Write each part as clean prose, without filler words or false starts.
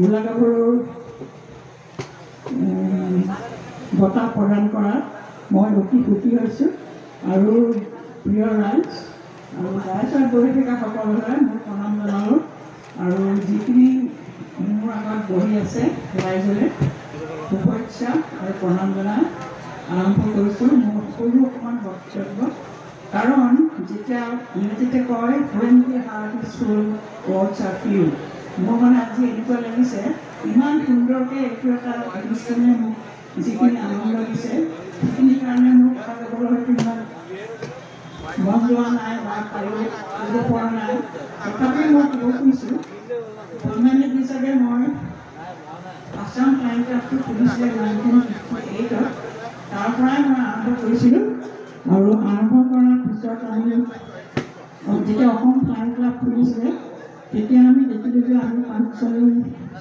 গোলাগাভৰুৰ বঁটা প্ৰদান কৰাত মই অতি সুখী হৈছোঁ আৰু প্ৰিয় ৰাইজ আৰু ৰাইজত বহি থকা সকলোৰে মই প্ৰণাম জনালোঁ আৰু যিখিনি মোৰ আগত বহি আছে ৰাইজৰে শুভেচ্ছা আৰু প্ৰণাম জনাই আৰম্ভ কৰিছোঁ মোৰ সৰু অকণমান বক্তব্য কাৰণ যেতিয়া কয় when the heart is full words are few মোৰ মানে আজি এনেকুৱা লাগিছে ইমান সুন্দৰকৈ এইটো এটা অনুষ্ঠানে মোক যিখিনি আনন্দ দিছে সেইখিনিৰ কাৰণে মোৰ কথা ক'বলৈ হয়তো ইমান মন যোৱা নাই বা পাৰিব পৰা নাই তথাপিও মই ক'ব খুজিছোঁ বৈজ্ঞানিক হিচাপে মই আছাম ফ্লাইং ক্লাবটো খুলিছিলে 1958ত তাৰ পৰাই মই আৰম্ভ কৰিছিলোঁ আৰু আৰম্ভ কৰাৰ পিছত আমি যেতিয়া অসম ফ্লাইং ক্লাব খুলিছিলে তেতিয়া আমি দেখিলোঁ যে আমি 5জন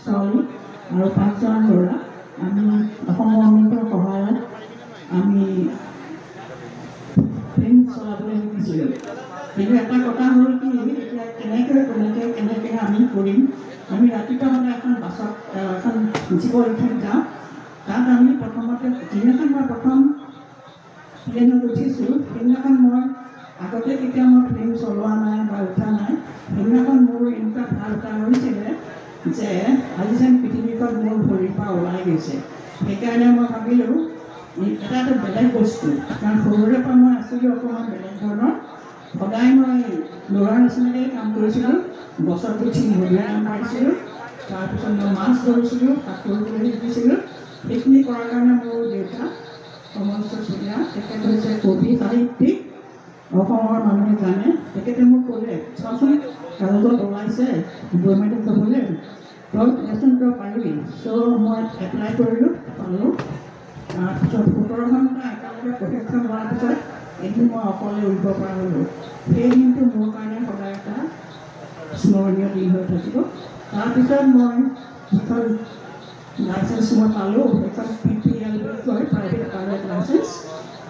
ছোৱালী আৰু 5জন ল'ৰা আমি অসম গভৰ্ণমেণ্টৰ সহায়ত আমি প্লেন চলাবলৈ শিকিছিলোঁ কিন্তু এটা কথা হ'ল কি এতিয়া কেনেকৈ আমি কৰিম আমি ৰাতিপুৱা মানে এখন বাছত এখন জীৱ উঠাত যাওঁ তাত আমি প্ৰথমতে যিদিনাখন মই প্ৰথম প্লেনত উঠিছোঁ সেইদিনাখন মই আগতে কেতিয়া মই প্লেন চলোৱা নাই বা উঠা নাই সেইদিনাখন মোৰ এনেকুৱা ভাল এটা হৈছিলে যে আজি যেন পৃথিৱীখন মোৰ ভৰিৰ পৰা ওলাই গৈছে সেইকাৰণে মই ভাবিলোঁ এটা বেলেগ বস্তু কাৰণ সৰুৰে পৰা মই আছিলোঁ অকণমান বেলেগ ধৰণৰ সদায় মই ল'ৰাৰ নিচিনাকৈ কাম কৰিছিলোঁ গছত উঠি মধুৰিআম নাম পাইছিলোঁ তাৰপিছত মই মাছ ধৰিছিলোঁ সাঁতুৰিব শিকিছিলোঁ সেইখিনি কৰাৰ কাৰণে মোৰ দেউতা কমলেশ্বৰ চুতীয়া তেখেত হৈছে কবি সাহিত্যিক অসমৰ মানুহে জানে তেখেতে মোক ক'লে চোৱাচোন কাগজত ওলাইছে গভৰ্ণমেণ্টত যাবলৈ তই দেচোন তই পাৰিবি চ' মই এপ্লাই কৰিলোঁ পালোঁ তাৰপিছত 17 ঘণ্টা একেলগে প্ৰশিক্ষণ হোৱাৰ পিছত এদিন মই অকলে উৰিব পৰা হ'লোঁ সেই দিনটো মোৰ কাৰণে সদায় এটা স্মৰণীয় দিন হৈ থাকিব তাৰপিছত মই যিখন লাইচেঞ্চ মই পালোঁ সেইখন PPL বুলি কয় প্ৰাইভেট পাইলট লাইচেঞ্চ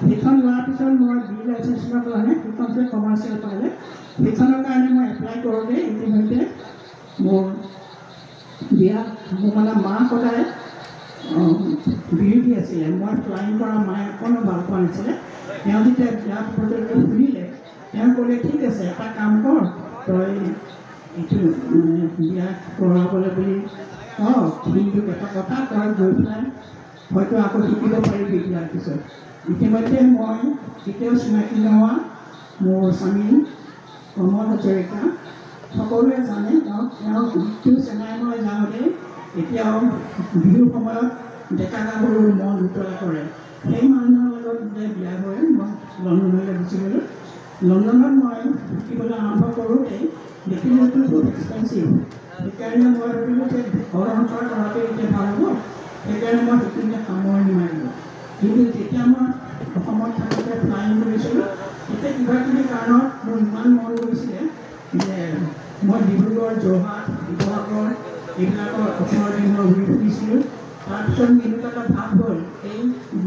সেইখন লোৱাৰ পিছত মই বি লাইচেঞ্চৰ কাৰণে সেইখন যে কমাৰ্চিয়েল পাইলট সেইখনৰ কাৰণে মই এপ্লাই কৰোঁতে ইতিমধ্যে মোৰ মানে মা সদায় বিৰোধী আছিলে মই ফ্লাইং কৰা মায়ে অকণো ভাল পোৱা নাছিলে তেওঁ যেতিয়া বিয়া প্ৰজেক্টটো শুনিলে তেওঁ ক'লে ঠিক আছে এটা কাম কৰ তই এইটো বিয়া কৰাবলৈ বুলি কিন্তু এটা কথা তই গৈ পেলাই হয়তো আকৌ শিকিব পাৰিবি বিয়াৰ পিছত ইতিমধ্যে মই কেতিয়াও চিনাকি নোহোৱা মোৰ স্বামী কমল হাজৰিকা সকলোৱে জানে তেওঁ মৃত্যু চেন্নাইলৈ যাওঁতে এতিয়াও বিহুৰ সময়ত ডেকা গাভৰুৰ মন উতলা কৰে সেই মানুহৰ লগত যে বিয়া হৈ মই লণ্ডনলৈ গুচি গ'লোঁ লণ্ডনত মই শিকিবলৈ আৰম্ভ কৰোঁতেই দেখিলোঁতো বহুত এক্সপেঞ্চিভ সেইকাৰণে মই ভাবিলোঁ যে ঘৰ অঞ্চল কৰাটো এতিয়া ভাল হ'ব সেইকাৰণে মই সেইখিনিতে সামৰণি মাৰিলোঁ কিন্তু যেতিয়া মই অসমত থাকোঁতে ফ্লাইং কৰিছিলোঁ তেতিয়া কিবাকিবি কাৰণত মোৰ ইমান মন গৈছিলে যে মই ডিব্ৰুগড় যোৰহাট শিৱসাগৰ এইবিলাকৰ 18 দিন মই ঘূৰি ফুৰিছিলোঁ তাৰপিছত এনেকুৱা এটা ভাৱ হ'ল এই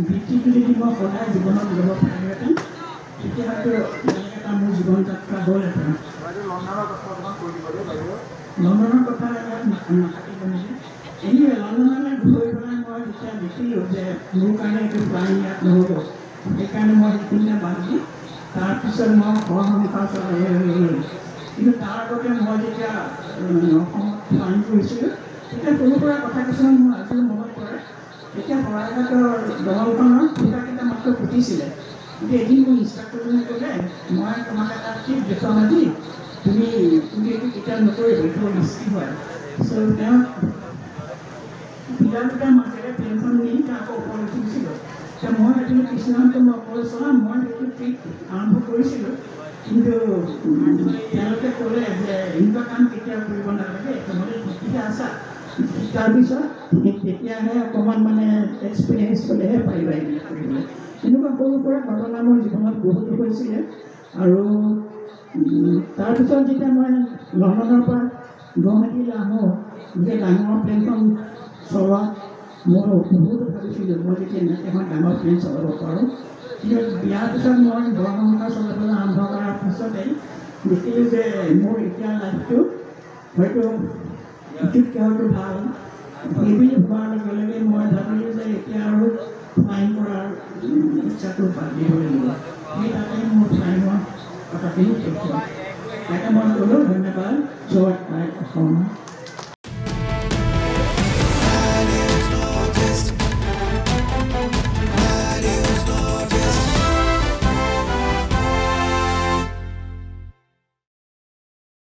বৃত্তিটো যদি মই সদায় জীৱনত ল'ব পাৰিলোহেঁতেন তেতিয়া হয়তো বেলেগ এটা মোৰ জীৱন যাত্ৰা হ'লহেঁতেন লণ্ডনৰ কথা ইয়াত নাথাকিব নেকি এনেই লণ্ডনলৈ গৈ পেলাই মই যেতিয়া দেখিলোঁ যে মোৰ কাৰণে এইটো ফ্লাইং ইয়াত নহ'ব সেইকাৰণে মই সেইখিনিতে বাদ দি তাৰপিছত মই ঘৰ সংসাৰ চলাবলৈ ল'লোঁ কিন্তু তাৰ আগতে মই যেতিয়া অসমত ফ্লাইং কৰিছিলোঁ তেতিয়া সৰু সুৰা কথা কিছুমান মোৰ আজিও মনত পৰে তেতিয়া শৰাইঘাটৰ দলংখনৰ খুটাকেইটা মাত্ৰ ফুটিছিলে কিন্তু এদিন মোৰ ইনষ্ট্ৰাক্টৰজনে ক'লে মই তোমাক এটা টিপ দেখুৱাম আজি তুমি এইটো কেতিয়াও নকৰিবা এইটো ৰিস্কি হয় চ' তেওঁ পিলাৰ দুটাৰ মাজেৰে প্লেনখন নি আকৌ ওপৰত উঠি দিছিলোঁ এতিয়া মই ভাবিলোঁ কৃষ্ণটো মই অকলে চলাম মই সেইটো ট্ৰিপ আৰম্ভ কৰিছিলোঁ কিন্তু তেওঁলোকে ক'লে যে এনেকুৱা কাম কেতিয়াও কৰিব নালাগে তোমালোকে শিকিহে আছা তাৰপিছত তেতিয়াহে অকণমান মানে এক্সপিৰিয়েঞ্চ হ'লেহে পাৰিবা এইবিলাক কৰিবলৈ এনেকুৱা সৰু সুৰা ঘটনা মোৰ জীৱনত বহুতো হৈছিলে আৰু তাৰপিছত যেতিয়া মই লণ্ডনৰ পৰা গুৱাহাটীলৈ আহোঁ যে ডাঙৰ প্লেনখন চলোৱাত মই বহুতো ভাবিছিলোঁ মই যেতিয়া এখন ডাঙৰ প্লেন চলাব পাৰোঁ কিন্তু বিয়াৰ পিছত মই ঘৰ সংসাৰ চলাবলৈ আৰম্ভ কৰাৰ পিছতেই দেখিলোঁ যে মোৰ এতিয়া লাইফটো হয়তো ইটোতকৈ হয়তো ভাল সেইবুলি ভবাৰ লগে লগে মই ভাবিলোঁ যে এতিয়া আৰু ফাইন কৰাৰ ইচ্ছাটো বাদ দিব লাগিব। সেই তাতে মোৰ ফাইনৰ কথাখিনি শেষ হ'ল। তাকে মই